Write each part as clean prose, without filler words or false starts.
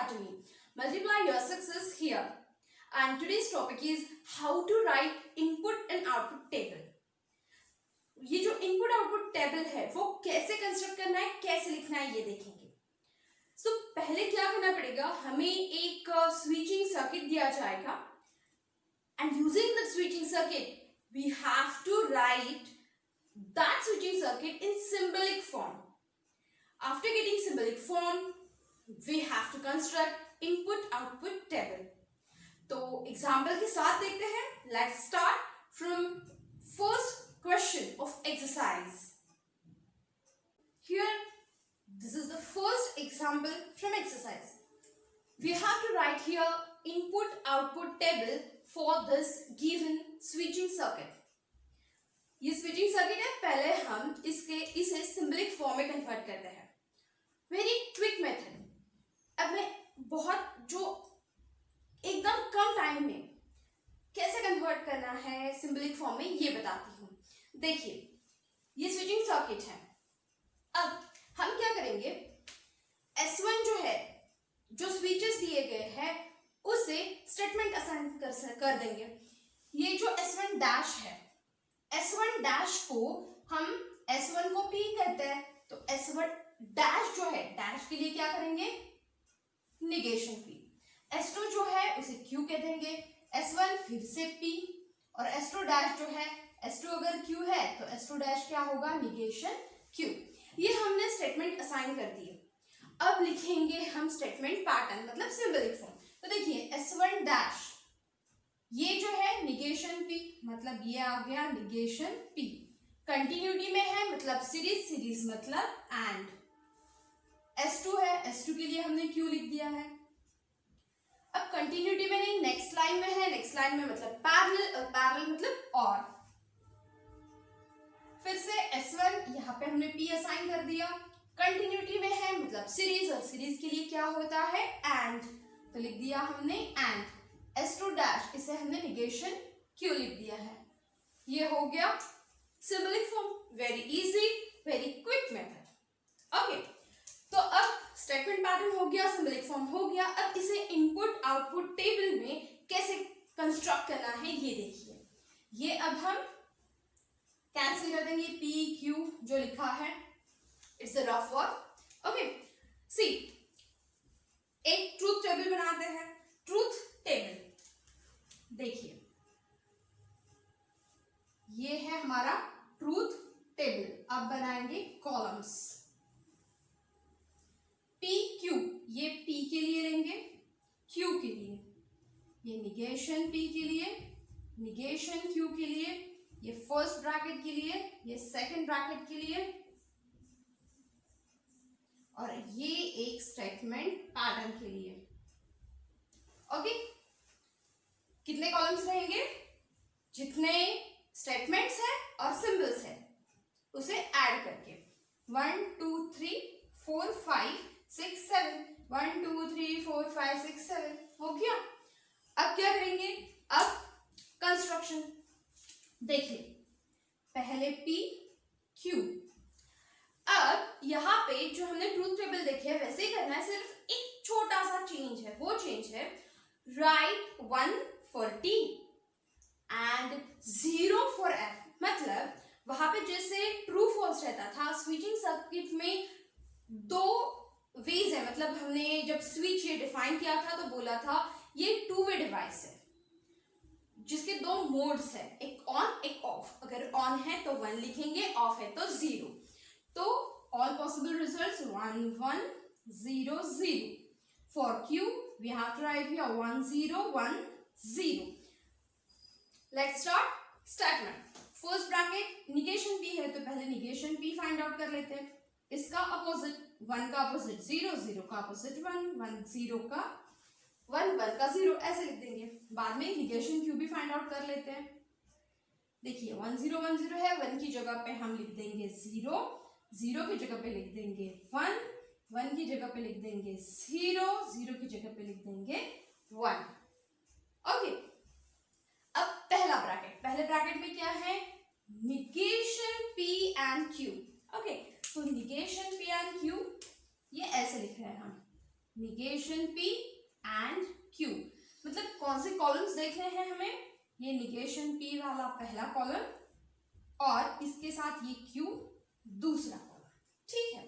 Academy. Multiply your success here. And today's topic is how to write input and output table. ये जो input output table है वो कैसे construct करना है, कैसे लिखना है, ये देखेंगे. सो पहले क्या करना पड़ेगा, हमें एक स्विचिंग सर्किट दिया जाएगा and using the switching circuit we have to write that switching circuit in symbolic form. After getting symbolic form we have to construct input output table. तो एग्जाम्पल के साथ देखते हैं. Let's start from first question of exercise. Here this is the first example from exercise. We have to write here input output table for this given switching circuit. ये switching circuit है, पहले हम इसे symbolic form में convert करते हैं. Very quick method. अब मैं बहुत जो एकदम कम टाइम में कैसे कन्वर्ट करना है सिंबलिक फॉर्म में ये बताती हूँ. देखिए ये स्विचिंग सर्किट है. अब हम क्या करेंगे, S1 जो है, जो स्विचेस दिए गए हैं उसे स्टेटमेंट असाइन कर देंगे. ये जो S1 डैश है, S1 डैश को हम S1 को P कहते हैं, तो S1 डैश जो है, डैश के लिए क्या करेंगे, निगेशन P. S2 जो है उसे Q कह देंगे, S1 फिर से P, और S2 डैश जो है, S2 अगर Q है तो S2 डैश क्या होगा, निगेशन Q. ये हमने स्टेटमेंट असाइन कर दिए. अब लिखेंगे हम स्टेटमेंट पैटर्न, मतलब सिंबलिक फॉर्म. तो देखिए S1 डैश ये जो है निगेशन P, मतलब ये आ गया निगेशन P. कंटिन्यूटी में है मतलब सीरीज, सीरीज मतलब एंड. S2 है, S2 के लिए हमने Q लिख दिया है. अब कंटिन्यूटी में नहीं, नेक्स्ट लाइन में है, नेक्स्ट लाइन में मतलब पैरेलल, और पैरेलल मतलब और. फिर से S1 यहाँ पे हमने P असाइन कर दिया. कंटिन्यूटी में है मतलब सीरीज, और सीरीज के लिए क्या होता है, एंड, तो लिख दिया हमने एंड. S2 डैश इसे हमने निगेशन Q लिख दिया है. ये हो गया symbolic form. Very easy, very quick method. Okay, तो अब स्टेटमेंट पैटर्न हो गया, सिंबलिक फॉर्म हो गया. अब इसे इनपुट आउटपुट टेबल में कैसे कंस्ट्रक्ट करना है ये देखिए. ये अब हम कैंसिल कर देंगे, P Q जो लिखा है. It's a rough work. Okay, see एक ट्रूथ टेबल बनाते हैं. ट्रूथ टेबल देखिए, ये है हमारा ट्रूथ टेबल. अब बनाएंगे कॉलम्स. P Q, ये P के लिए लेंगे, Q के लिए, ये निगेशन P के लिए, निगेशन Q के लिए, ये फर्स्ट ब्रैकेट के लिए, ये सेकंड ब्रैकेट के लिए, और ये एक स्टेटमेंट पैटर्न के लिए. ओके, कितने कॉलम्स रहेंगे, जितने स्टेटमेंट्स है और सिंबल्स है उसे ऐड करके. 1 2 3 4 5 6 7, 1 2 3 4 5 6 7 हो गया. अब क्या करेंगे, अब कंस्ट्रक्शन देखिए. पहले P Q. अब यहाँ पे जो हमने ट्रूथ टेबल देखे है वैसे ही करना है, सिर्फ एक छोटा सा चेंज है. वो चेंज है right 1 for T and 0 for F. मतलब वहां पे जैसे ट्रू फॉल्स रहता था, स्विचिंग सर्किट में दो वेज है. मतलब हमने जब स्विच ये डिफाइन किया था तो बोला था ये टू वे डिवाइस है जिसके दो मोड्स है, एक ऑन एक ऑफ. अगर ऑन है तो 1 लिखेंगे, ऑफ है तो 0. तो all possible results 1 1 0 0. For Q we have to write here 1 0 1 0. Let's start statement. First bracket negation P है तो पहले निगेशन P फाइंड आउट कर लेते हैं. इसका अपोजिट, 1 का अपोजिट 0, 0 का अपोजिट 1, 1 0 का 1, 1 का 0, ऐसे लिख देंगे. बाद में निगेशन Q भी फाइंड आउट कर लेते हैं. देखिए 1 0 1 0 है, 1 की जगह पे हम लिख देंगे 0, 0 की जगह पे लिख देंगे 1, 1 की जगह पे लिख देंगे 0, 0 की जगह पे लिख देंगे 1. ओके, अब पहला ब्रैकेट, पहले ब्रैकेट में क्या है, negation P and Q. Okay, तो निगेशन P and Q ये ऐसे लिख रहे हैं हम. Negation P and Q। मतलब कौन से कॉलम्स देखने हैं हमें? ये निगेशन P वाला पहला कॉलम और इसके साथ ये Q दूसरा कॉलम। ठीक है,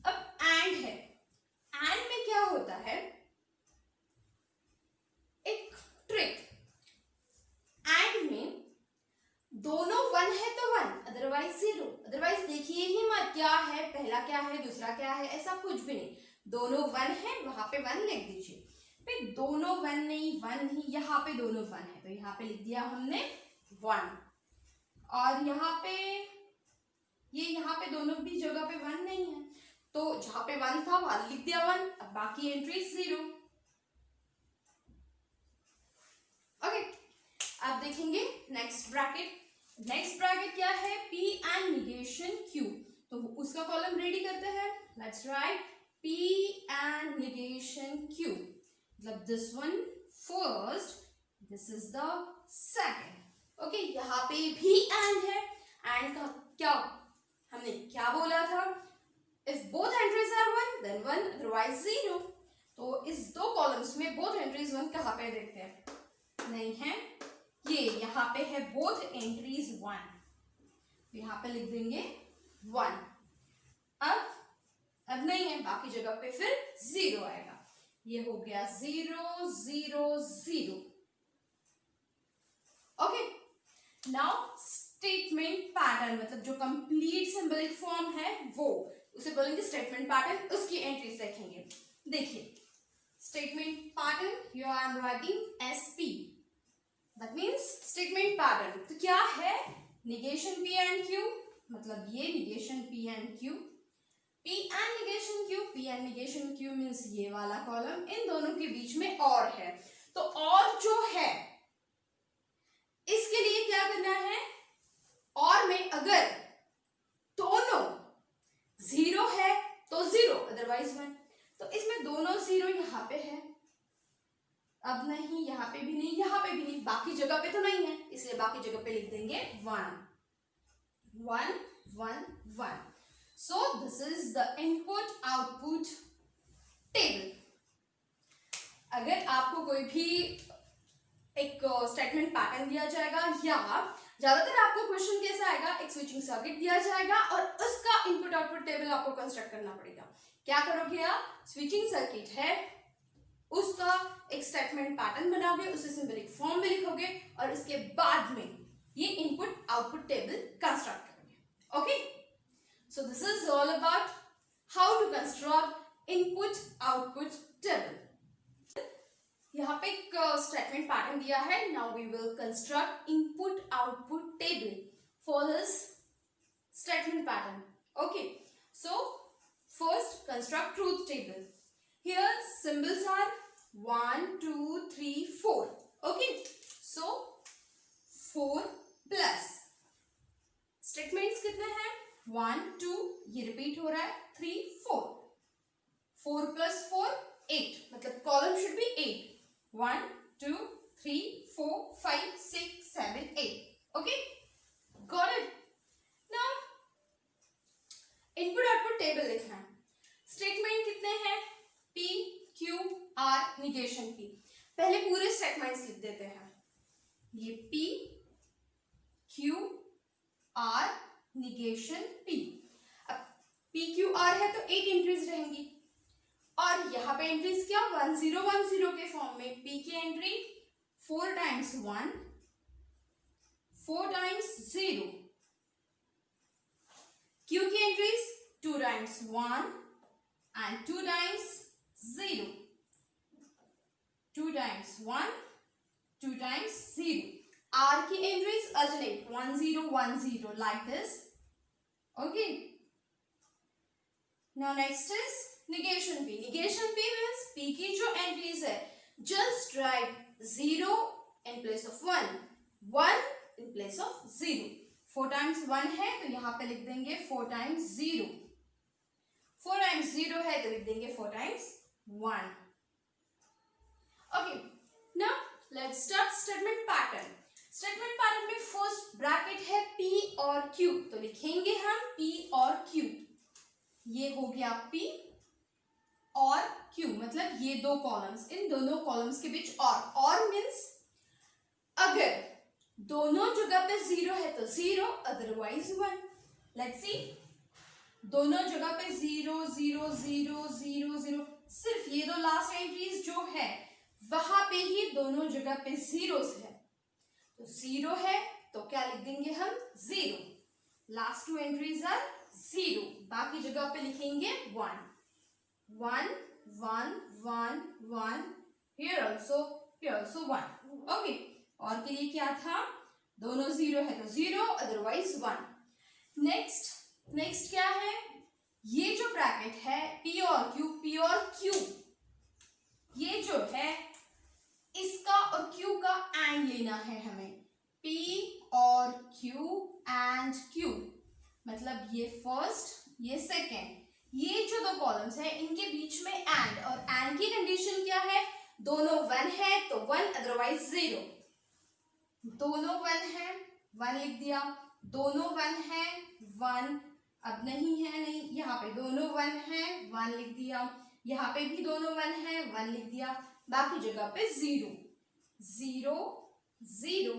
अब एंड है। एंड में क्या होता है, एक ट्रिक। एंड में दोनों 1 है तो 1, अदरवाइज 0। अदरवाइज देखिए ही मत क्या है, पहला क्या है, दूसरा क्या है, ऐसा कुछ भी नहीं। दोनों 1 है, वहां पे 1 लिख दीजिए। फिर दोनों 1 नहीं, 1 ही, यहाँ पे दोनों 1 है तो यहाँ पे लिख दिया हमने 1। और यहाँ पे यहाँ पे दोनों भी जगह पे 1 नहीं है तो जहां पे 1 था वहां लिख दिया 1। अब बाकी एंट्री 0। ओके, अब देखेंगे नेक्स्ट ब्रैकेट। नेक्स्ट ब्रैकेट क्या है? P and negation Q। तो उसका कॉलम रेडी करते हैं। Let's write P and negation Q। मतलब this one first, this is the second. Okay, यहाँ पे भी एंड है। एंड का क्या हमने क्या बोला था? If both entries are 1, then 1, otherwise 0। तो इस दो कॉलम्स में both entries 1 कहाँ पे देखते हैं? नहीं है, ये यहाँ पे है both entries 1, यहाँ पे लिख देंगे 1। अब नहीं है, बाकी जगह पे फिर 0 आएगा। ये हो गया 0 0 0। ओके, नाउ स्टेटमेंट पैटर्न, मतलब जो कंप्लीट सिंबलिक फॉर्म है वो उसे बोलेंगे स्टेटमेंट पैटर्न। उसकी एंट्रीज देखेंगे। देखिए statement pattern, you are writing SP, that means statement pattern. तो क्या है? निगेशन P एंड Q, मतलब ये negation P and Q, P and negation Q, P and negation Q means ये वाला कॉलम, इन दोनों के बीच में और है। तो और जो है इसके लिए क्या करना है? और में अगर दोनों 0 है तो 0, अदरवाइज 1। तो इसमें दोनों 0 यहाँ पे है, अब नहीं, यहाँ पे भी नहीं, यहाँ पे भी नहीं, बाकी जगह पे तो नहीं है, इसलिए बाकी जगह पे लिख देंगे 1 1 1 1। सो this is the input output table. अगर आपको कोई भी एक स्टेटमेंट पैटर्न दिया जाएगा या ज्यादातर आपको क्वेश्चन कैसा आएगा, एक स्विचिंग सर्किट दिया जाएगा और उसका इनपुट आउटपुट टेबल आपको कंस्ट्रक्ट करना पड़ेगा। क्या करोगे आप? स्विचिंग सर्किट है, उसका एक स्टेटमेंट पैटर्न बनाओगे, उसे सिंबलिक फॉर्म में लिखोगे और उसके बाद में ये इनपुट आउटपुट टेबल कंस्ट्रक्ट करोगे। Okay, so this is all about how to construct input output table. यहाँ पे एक स्टेटमेंट पैटर्न दिया है। Now we will construct input output table for this statement pattern. Okay, so first construct truth table. Here symbols are 1 2 3 4। Okay, so 4 plus statements कितने हैं? 1 2, ये repeat हो रहा है, 3 4। 4 plus 4 8, मतलब column should be 8। 1 2 3 4 5 6 7 8। Okay, got it? Now input output table लिखना है। Statement कितने हैं? P Q R negation P। पहले पूरे स्टेटमेंट्स लिख देते हैं। ये P Q R negation P। अब P Q R है तो 8 एंट्रीज रहेंगी और यहाँ पे एंट्रीज क्या? 1 0 1 0 के फॉर्म में। P की एंट्री 4 times 1, 4 times 0। Q की entries 2 times 1 and 2 times 0। 2 times 1, 2 times 0। R की entries alternate 1 0 1 0 like this। Okay, now next is negation P। negation P means P की जो एंट्रीज है just write 0 in place of 1, 1 in place of 0। 4 times 1 है तो यहाँ पे लिख देंगे 4 times 0। 4 times 0 है तो लिख देंगे 4 times 1। Okay, now let's start statement pattern। Statement pattern में फर्स्ट ब्रैकेट है P और Q, तो लिखेंगे हम P और Q। ये हो गया P, और क्यू, मतलब ये दो कॉलम्स, इन दोनों कॉलम्स के बीच और मीन्स अगर दोनों जगह पे 0 है तो 0, अदरवाइज 1। लेट्स सी, दोनों जगह पे 0 0 0 0 0, सिर्फ ये दो लास्ट एंट्रीज जो है वहां पे ही दोनों जगह पे जीरोस है, तो 0 है तो क्या लिख देंगे हम 0। लास्ट टू एंट्रीज आर 0, बाकी जगह पे लिखेंगे 1 1 1 1 1, here also 1। ओके, और के लिए क्या था, दोनों 0 है तो 0, अदरवाइज 1। नेक्स्ट क्या है, ये जो ब्रैकेट है P और Q, ये जो है इसका और Q का एंड लेना है हमें, P और Q एंड Q, मतलब ये फर्स्ट ये सेकेंड, ये जो दो कॉलम्स है इनके बीच में एंड, और एंड की कंडीशन क्या है, दोनों 1 है तो 1, अदरवाइज 0। दोनों 1 है 1 लिख दिया, दोनों 1 है 1, अब नहीं है नहीं, यहाँ पे दोनों 1 है 1 लिख दिया, यहाँ पे भी दोनों 1 है 1 लिख दिया, बाकी जगह पे 0 0 0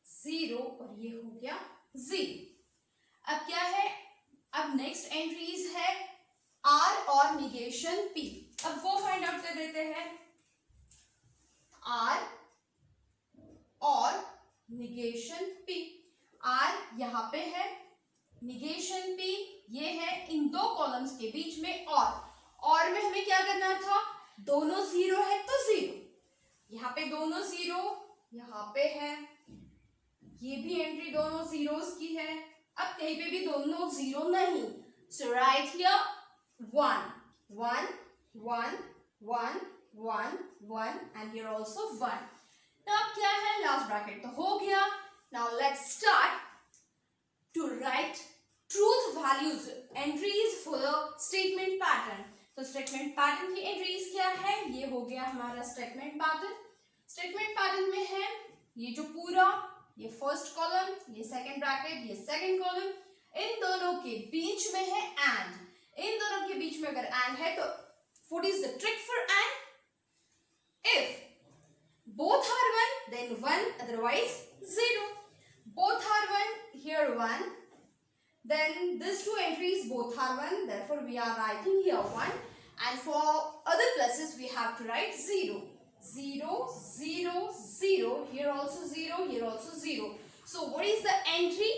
0, और ये हो गया 0। अब क्या है, अब नेक्स्ट एंट्रीज है R और निगेशन P, अब वो फाइंड आउट कर देते हैं। R और निगेशन P, R यहाँ पे है, निगेशन P ये है, इन दो कॉलम्स के बीच में और में हमें क्या करना था, दोनों 0 है तो 0, यहाँ पे दोनों 0, यहाँ पे है, ये भी एंट्री दोनों जीरोस की है, अब कहीं पे भी दोनों 0 नहीं, so right here 1 1 1 1 1 1 and here also 1। अब क्या है, लास्ट ब्रैकेट तो हो गया। Now let's start to write truth values entries for statement pattern. तो स्टेटमेंट पैटर्न की एंट्रीज क्या है, ये हो गया हमारा स्टेटमेंट पैटर्न। स्टेटमेंट पैटर्न में है ये जो पूरा, ये फर्स्ट कॉलम, ये सेकंड ब्रैकेट, ये सेकंड कॉलम, इन दोनों के बीच में है एंड, इन दोनों के बीच में अगर एंड है तो what is the trick for and, if both are 1 then 1, otherwise 0, both are 1, here 1, then these two entries both are 1, therefore we are writing here 1, and for other places we have to write 0 0 0 0, here also 0, here also 0. So what is the entry,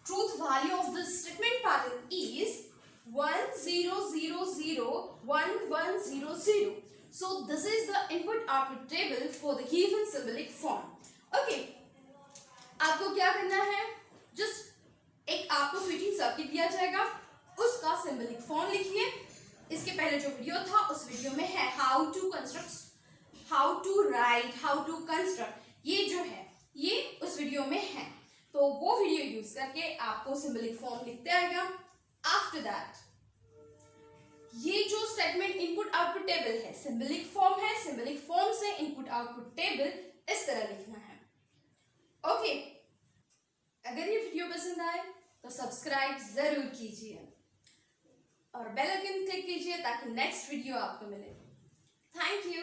truth value of the statement pattern is 1 0 0 0 1 1 0 0. So this is the input output table for the given symbolic form. Okay, आपको क्या करना है, just एक आपको switching circuit दिया जाएगा, उसका symbolic form लिखिए। इसके पहले जो वीडियो था उस वीडियो में है how to construct, how to write, how to construct, ये जो है ये उस वीडियो में है, तो वो वीडियो यूज करके आपको सिंबलिक फॉर्म लिखते आएगा। आफ्टर दैट ये जो स्टेटमेंट इनपुट आउटपुट टेबल है सिंबलिक फॉर्म है, सिंबलिक फॉर्म से इनपुट आउटपुट टेबल इस तरह लिखना है। ओके, अगर ये वीडियो पसंद आए तो सब्सक्राइब जरूर कीजिए और बेल आइकन क्लिक कीजिए ताकि नेक्स्ट वीडियो आपको मिले। Thank you.